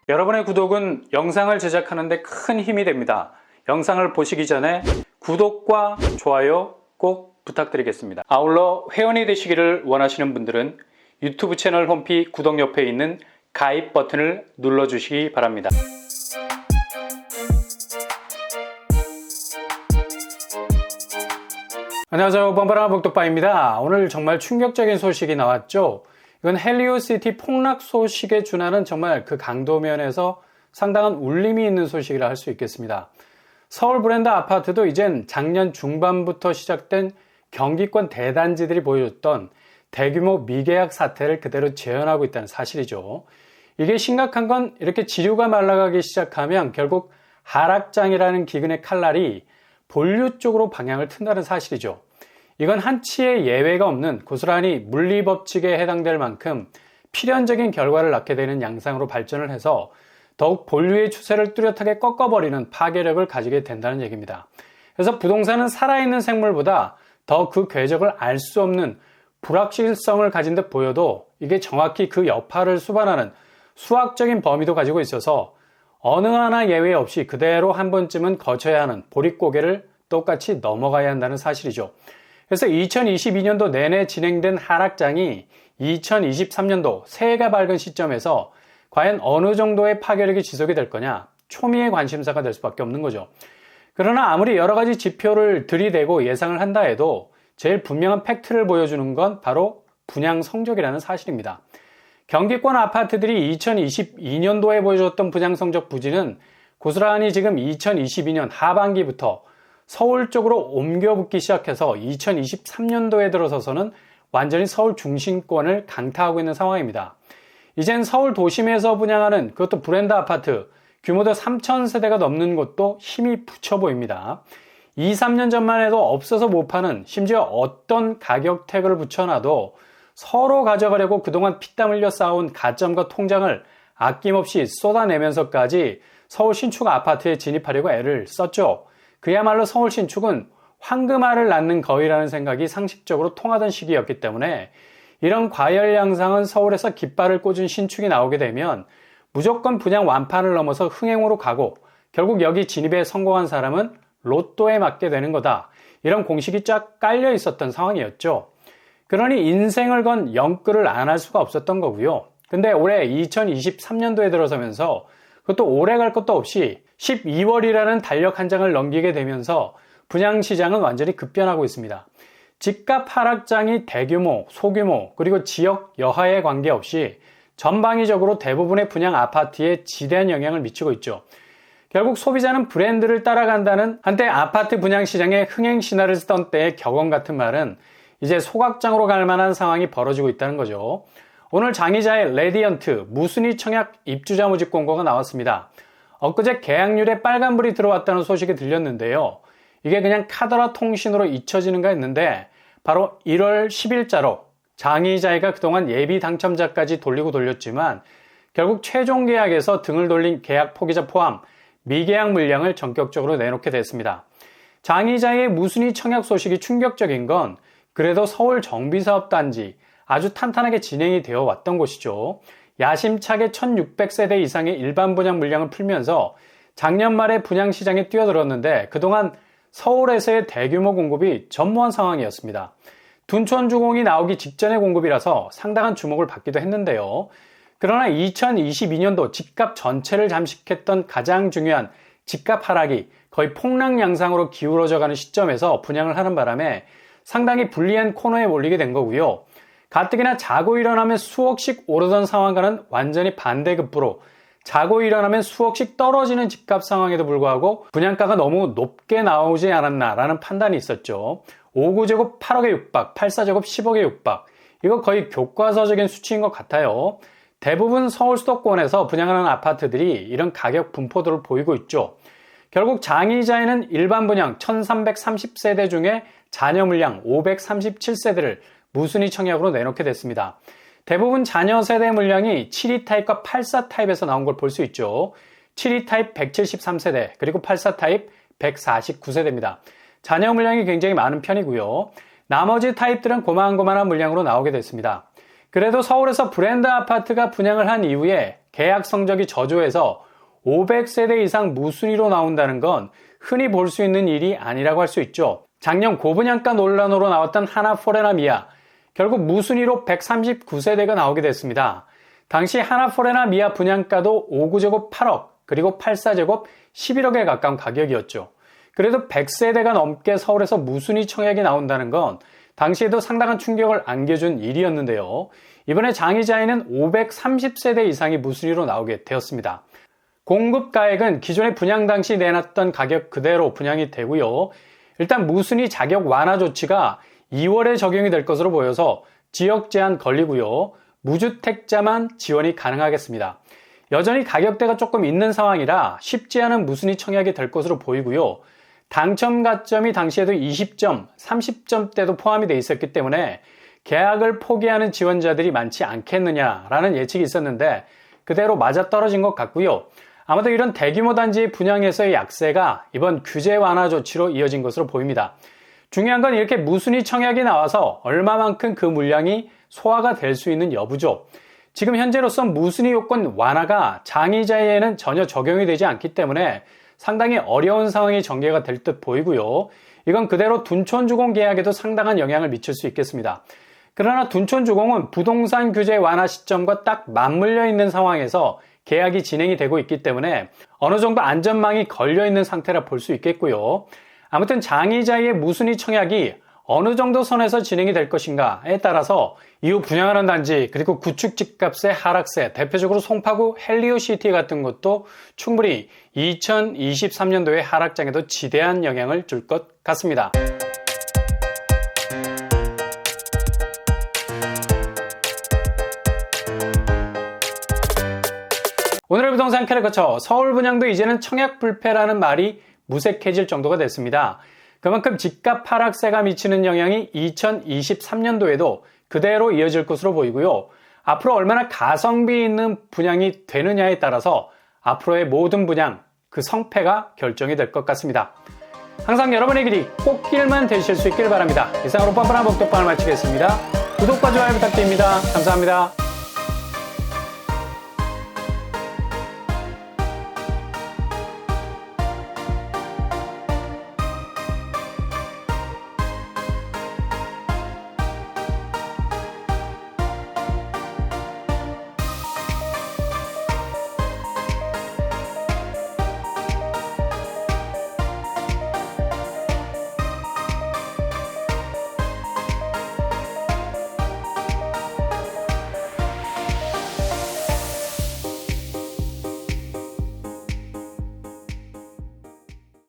여러분의 구독은 영상을 제작하는 데 큰 힘이 됩니다. 영상을 보시기 전에 구독과 좋아요 꼭 부탁드리겠습니다. 아울러 회원이 되시기를 원하시는 분들은 유튜브 채널 홈피 구독 옆에 있는 가입 버튼을 눌러주시기 바랍니다. 안녕하세요, 뻔뻔한 복덕바입니다. 오늘 정말 충격적인 소식이 나왔죠. 이건 헬리오시티 폭락 소식에 준하는 정말 그 강도면에서 상당한 울림이 있는 소식이라 할 수 있겠습니다. 서울 브랜드 아파트도 이젠 작년 중반부터 시작된 경기권 대단지들이 보여줬던 대규모 미계약 사태를 그대로 재현하고 있다는 사실이죠. 이게 심각한 건 이렇게 지류가 말라가기 시작하면 결국 하락장이라는 기근의 칼날이 본류 쪽으로 방향을 튼다는 사실이죠. 이건 한치의 예외가 없는 고스란히 물리법칙에 해당될 만큼 필연적인 결과를 낳게 되는 양상으로 발전을 해서 더욱 본류의 추세를 뚜렷하게 꺾어버리는 파괴력을 가지게 된다는 얘기입니다. 그래서 부동산은 살아있는 생물보다 더 그 궤적을 알 수 없는 불확실성을 가진 듯 보여도 이게 정확히 그 여파를 수반하는 수학적인 범위도 가지고 있어서 어느 하나 예외 없이 그대로 한 번쯤은 거쳐야 하는 보릿고개를 똑같이 넘어가야 한다는 사실이죠. 그래서 2022년도 내내 진행된 하락장이 2023년도 새해가 밝은 시점에서 과연 어느 정도의 파괴력이 지속이 될 거냐, 초미의 관심사가 될 수밖에 없는 거죠. 그러나 아무리 여러 가지 지표를 들이대고 예상을 한다 해도 제일 분명한 팩트를 보여주는 건 바로 분양 성적이라는 사실입니다. 경기권 아파트들이 2022년도에 보여줬던 분양 성적 부진은 고스란히 지금 2022년 하반기부터 서울 쪽으로 옮겨붙기 시작해서 2023년도에 들어서서는 완전히 서울 중심권을 강타하고 있는 상황입니다. 이젠 서울 도심에서 분양하는 그것도 브랜드 아파트 규모도 3,000세대가 넘는 곳도 힘이 붙여 보입니다. 2, 3년 전만 해도 없어서 못 파는, 심지어 어떤 가격 태그를 붙여놔도 서로 가져가려고 그동안 피땀 흘려 쌓아온 가점과 통장을 아낌없이 쏟아내면서까지 서울 신축 아파트에 진입하려고 애를 썼죠. 그야말로 서울 신축은 황금알을 낳는 거위라는 생각이 상식적으로 통하던 시기였기 때문에 이런 과열 양상은 서울에서 깃발을 꽂은 신축이 나오게 되면 무조건 분양 완판을 넘어서 흥행으로 가고 결국 여기 진입에 성공한 사람은 로또에 맞게 되는 거다. 이런 공식이 쫙 깔려 있었던 상황이었죠. 그러니 인생을 건 영끌을 안 할 수가 없었던 거고요. 근데 올해 2023년도에 들어서면서 그것도 오래 갈 것도 없이 12월이라는 달력 한 장을 넘기게 되면서 분양시장은 완전히 급변하고 있습니다. 집값 하락장이 대규모, 소규모, 그리고 지역 여하에 관계없이 전방위적으로 대부분의 분양 아파트에 지대한 영향을 미치고 있죠. 결국 소비자는 브랜드를 따라간다는 한때 아파트 분양시장의 흥행신화를 쓰던 때의 격언 같은 말은 이제 소각장으로 갈 만한 상황이 벌어지고 있다는 거죠. 오늘 장의자의 레디언트 무순위 청약 입주자 모집 공고가 나왔습니다. 엊그제 계약률에 빨간불이 들어왔다는 소식이 들렸는데요. 이게 그냥 카더라 통신으로 잊혀지는가 했는데 바로 1월 10일자로 장의자가 그동안 예비 당첨자까지 돌리고 돌렸지만 결국 최종 계약에서 등을 돌린 계약 포기자 포함 미계약 물량을 전격적으로 내놓게 됐습니다. 장의자의 무순위 청약 소식이 충격적인 건 그래도 서울 정비사업단지 아주 탄탄하게 진행이 되어 왔던 곳이죠. 야심차게 1600세대 이상의 일반 분양 물량을 풀면서 작년 말에 분양시장에 뛰어들었는데 그동안 서울에서의 대규모 공급이 전무한 상황이었습니다. 둔촌주공이 나오기 직전의 공급이라서 상당한 주목을 받기도 했는데요. 그러나 2022년도 집값 전체를 잠식했던 가장 중요한 집값 하락이 거의 폭락 양상으로 기울어져가는 시점에서 분양을 하는 바람에 상당히 불리한 코너에 몰리게 된 거고요. 가뜩이나 자고 일어나면 수억씩 오르던 상황과는 완전히 반대급부로 자고 일어나면 수억씩 떨어지는 집값 상황에도 불구하고 분양가가 너무 높게 나오지 않았나라는 판단이 있었죠. 5구제곱 8억에 육박, 8사제곱 10억에 육박. 이거 거의 교과서적인 수치인 것 같아요. 대부분 서울 수도권에서 분양하는 아파트들이 이런 가격 분포도를 보이고 있죠. 결국 장의자에는 일반 분양 1330세대 중에 자녀 물량 537세대를 무순위 청약으로 내놓게 됐습니다. 대부분 자녀 세대 물량이 7위 타입과 84 타입에서 나온 걸 볼 수 있죠. 7위 타입 173세대, 그리고 84 타입 149세대입니다. 자녀 물량이 굉장히 많은 편이고요. 나머지 타입들은 고만고만한 물량으로 나오게 됐습니다. 그래도 서울에서 브랜드 아파트가 분양을 한 이후에 계약 성적이 저조해서 500세대 이상 무순위로 나온다는 건 흔히 볼 수 있는 일이 아니라고 할 수 있죠. 작년 고분양가 논란으로 나왔던 하나 포레나 미아, 결국 무순위로 139세대가 나오게 됐습니다. 당시 하나 포레나 미아 분양가도 5구제곱 8억, 그리고 84제곱 11억에 가까운 가격이었죠. 그래도 100세대가 넘게 서울에서 무순위 청약이 나온다는 건 당시에도 상당한 충격을 안겨준 일이었는데요. 이번에 장의자에는 530세대 이상이 무순위로 나오게 되었습니다. 공급가액은 기존에 분양 당시 내놨던 가격 그대로 분양이 되고요. 일단 무순위 자격 완화 조치가 2월에 적용이 될 것으로 보여서 지역 제한 걸리고요. 무주택자만 지원이 가능하겠습니다. 여전히 가격대가 조금 있는 상황이라 쉽지 않은 무순위 청약이 될 것으로 보이고요. 당첨 가점이 당시에도 20점, 30점대도 포함이 돼 있었기 때문에 계약을 포기하는 지원자들이 많지 않겠느냐라는 예측이 있었는데 그대로 맞아떨어진 것 같고요. 아마도 이런 대규모 단지 분양에서의 약세가 이번 규제 완화 조치로 이어진 것으로 보입니다. 중요한 건 이렇게 무순위 청약이 나와서 얼마만큼 그 물량이 소화가 될 수 있는 여부죠. 지금 현재로서 무순위 요건 완화가 장의자에는 전혀 적용이 되지 않기 때문에 상당히 어려운 상황이 전개가 될 듯 보이고요. 이건 그대로 둔촌주공 계약에도 상당한 영향을 미칠 수 있겠습니다. 그러나 둔촌주공은 부동산 규제 완화 시점과 딱 맞물려 있는 상황에서 계약이 진행이 되고 있기 때문에 어느 정도 안전망이 걸려있는 상태라 볼 수 있겠고요. 아무튼 장의자의 무순위 청약이 어느 정도 선에서 진행이 될 것인가에 따라서 이후 분양하는 단지 그리고 구축 집값의 하락세, 대표적으로 송파구 헬리오시티 같은 것도 충분히 2023년도의 하락장에도 지대한 영향을 줄 것 같습니다. 오늘의 부동산 캐릭터처 서울 분양도 이제는 청약 불패라는 말이 무색해질 정도가 됐습니다. 그만큼 집값 하락세가 미치는 영향이 2023년도에도 그대로 이어질 것으로 보이고요. 앞으로 얼마나 가성비 있는 분양이 되느냐에 따라서 앞으로의 모든 분양, 그 성패가 결정이 될 것 같습니다. 항상 여러분의 길이 꽃길만 되실 수 있길 바랍니다. 이상으로 뻔뻔한 복덕방을 마치겠습니다. 구독과 좋아요 부탁드립니다. 감사합니다.